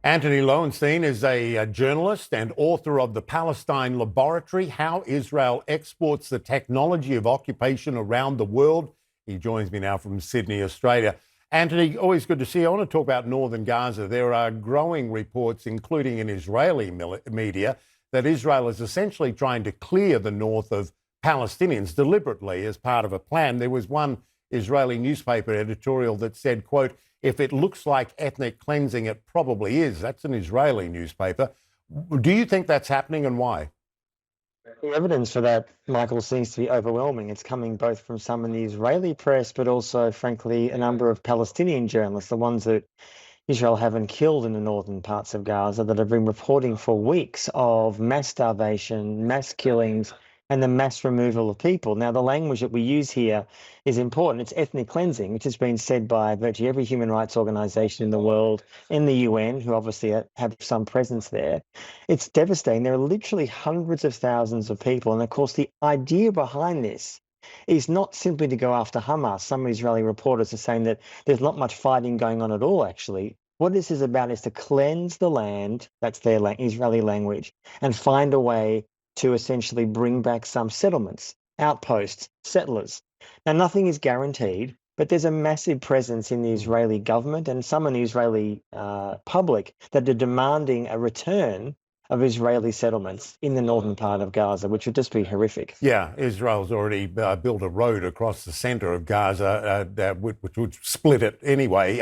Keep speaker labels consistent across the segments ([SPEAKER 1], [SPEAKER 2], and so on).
[SPEAKER 1] Antony Loewenstein is a journalist and author of The Palestine Laboratory: How Israel Exports the Technology of Occupation Around the World. He joins me now from Sydney, Australia. Antony, always good to see you. I want to talk about northern Gaza. There are growing reports, including in Israeli media, that Israel is essentially trying to clear the north of Palestinians deliberately as part of a plan. There was one Israeli newspaper editorial that said, quote, "If it looks like ethnic cleansing, it probably is." That's an Israeli newspaper. Do you think that's happening, and why?
[SPEAKER 2] The evidence for that, Michael, seems to be overwhelming. It's coming both from some in the Israeli press, but also, frankly, a number of Palestinian journalists, the ones that Israel haven't killed in the northern parts of Gaza, that have been reporting for weeks of mass starvation, mass killings, and the mass removal of people. Now, the language that we use here is important. It's ethnic cleansing, which has been said by virtually every human rights organization in the world, in the UN, who obviously have some presence there. It's devastating. There are literally hundreds of thousands of people. And of course, the idea behind this is not simply to go after Hamas. Some Israeli reporters are saying that there's not much fighting going on at all, actually. What this is about is to cleanse the land, that's their Israeli language, and find a way to essentially bring back some settlements, outposts, settlers. Now, nothing is guaranteed, but there's a massive presence in the Israeli government and some in the Israeli public that are demanding a return of Israeli settlements in the northern part of Gaza, which would just be horrific.
[SPEAKER 1] Yeah, Israel's already built a road across the centre of Gaza, which would split it anyway.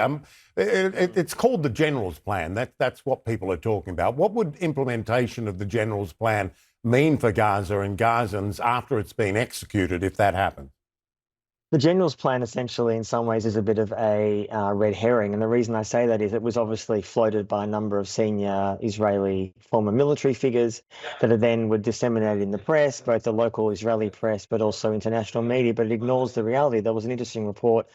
[SPEAKER 1] It's called the General's Plan. That's what people are talking about. What would implementation of the General's Plan mean for Gaza and Gazans after it's been executed, if that happens?
[SPEAKER 2] The General's Plan essentially, in some ways, is a bit of a red herring. And the reason I say that is it was obviously floated by a number of senior Israeli former military figures that then were disseminated in the press, both the local Israeli press, but also international media. But it ignores the reality. There was an interesting report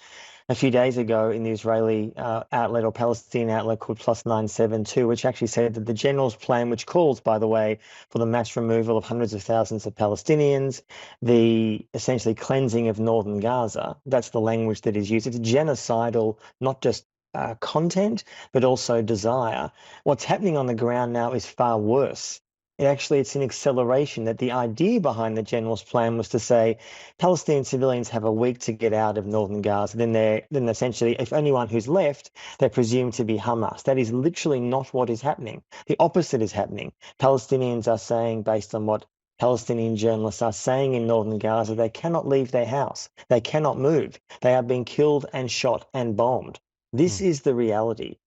[SPEAKER 2] a few days ago in the Israeli outlet or Palestinian outlet called Plus 972, which actually said that the General's Plan, which calls, by the way, for the mass removal of hundreds of thousands of Palestinians, the essentially cleansing of northern Gaza, that's the language that is used. It's genocidal, not just content, but also desire. What's happening on the ground now is far worse. It's an acceleration. That the idea behind the General's Plan was to say Palestinian civilians have a week to get out of northern Gaza. Then essentially, if anyone who's left, they're presumed to be Hamas. That is literally not what is happening. The opposite is happening. Palestinians are saying, based on what Palestinian journalists are saying in northern Gaza, they cannot leave their house. They cannot move. They are being killed and shot and bombed. This is the reality.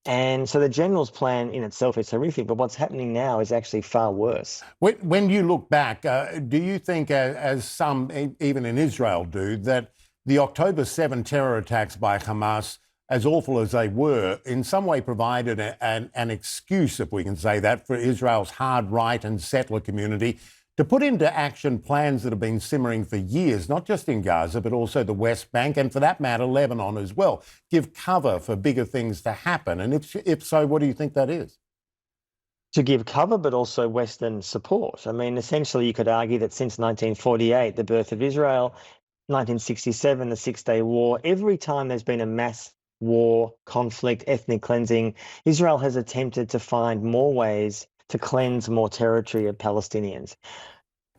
[SPEAKER 2] And so the General's Plan in itself is horrific, but what's happening now is actually far worse.
[SPEAKER 1] When you look back, do you think, as some, even in Israel, do, that the October 7 terror attacks by Hamas, as awful as they were, in some way provided an excuse, if we can say that, for Israel's hard right and settler community to put into action plans that have been simmering for years, not just in Gaza, but also the West Bank, and for that matter, Lebanon as well, give cover for bigger things to happen? And if so, what do you think that is?
[SPEAKER 2] To give cover, but also Western support. I mean, essentially, you could argue that since 1948, the birth of Israel, 1967, the Six-Day War, every time there's been a mass war, conflict, ethnic cleansing, Israel has attempted to find more ways to cleanse more territory of Palestinians.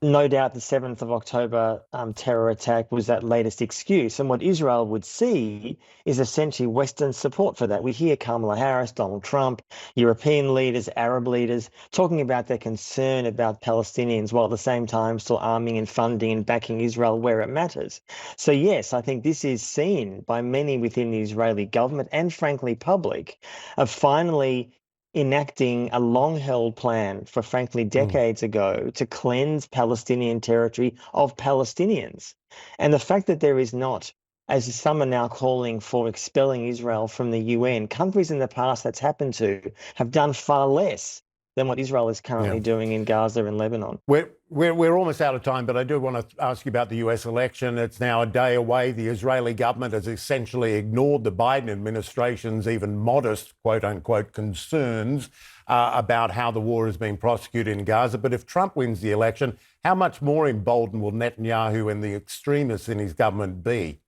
[SPEAKER 2] No doubt the 7th of October terror attack was that latest excuse. And what Israel would see is essentially Western support for that. We hear Kamala Harris, Donald Trump, European leaders, Arab leaders talking about their concern about Palestinians, while at the same time still arming and funding and backing Israel where it matters. So yes, I think this is seen by many within the Israeli government and frankly public of finally enacting a long-held plan for, frankly, decades ago to cleanse Palestinian territory of Palestinians. And the fact that there is not, as some are now calling for expelling Israel from the UN, countries in the past that's happened to have done far less than what Israel is currently doing in Gaza and Lebanon.
[SPEAKER 1] We're almost out of time, but I do want to ask you about the US election. It's now a day away. The Israeli government has essentially ignored the Biden administration's even modest, quote unquote, concerns about how the war is being prosecuted in Gaza. But if Trump wins the election, how much more emboldened will Netanyahu and the extremists in his government be?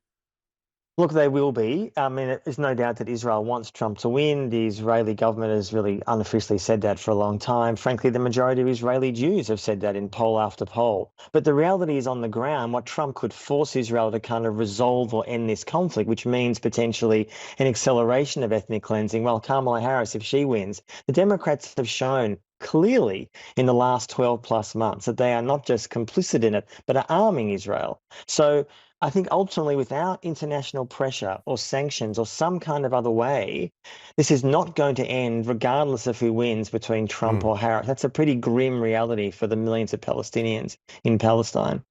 [SPEAKER 2] Look, they will be. I mean, there's no doubt that Israel wants Trump to win. The Israeli government has really unofficially said that for a long time. Frankly, the majority of Israeli Jews have said that in poll after poll. But the reality is on the ground, what Trump could force Israel to kind of resolve or end this conflict, which means potentially an acceleration of ethnic cleansing. Well, Kamala Harris, if she wins, the Democrats have shown clearly in the last 12 plus months that they are not just complicit in it, but are arming Israel. So I think ultimately, without international pressure or sanctions or some kind of other way, this is not going to end, regardless of who wins between Trump
[SPEAKER 1] Mm.
[SPEAKER 2] or Harris. That's a pretty grim reality for the millions of Palestinians in Palestine.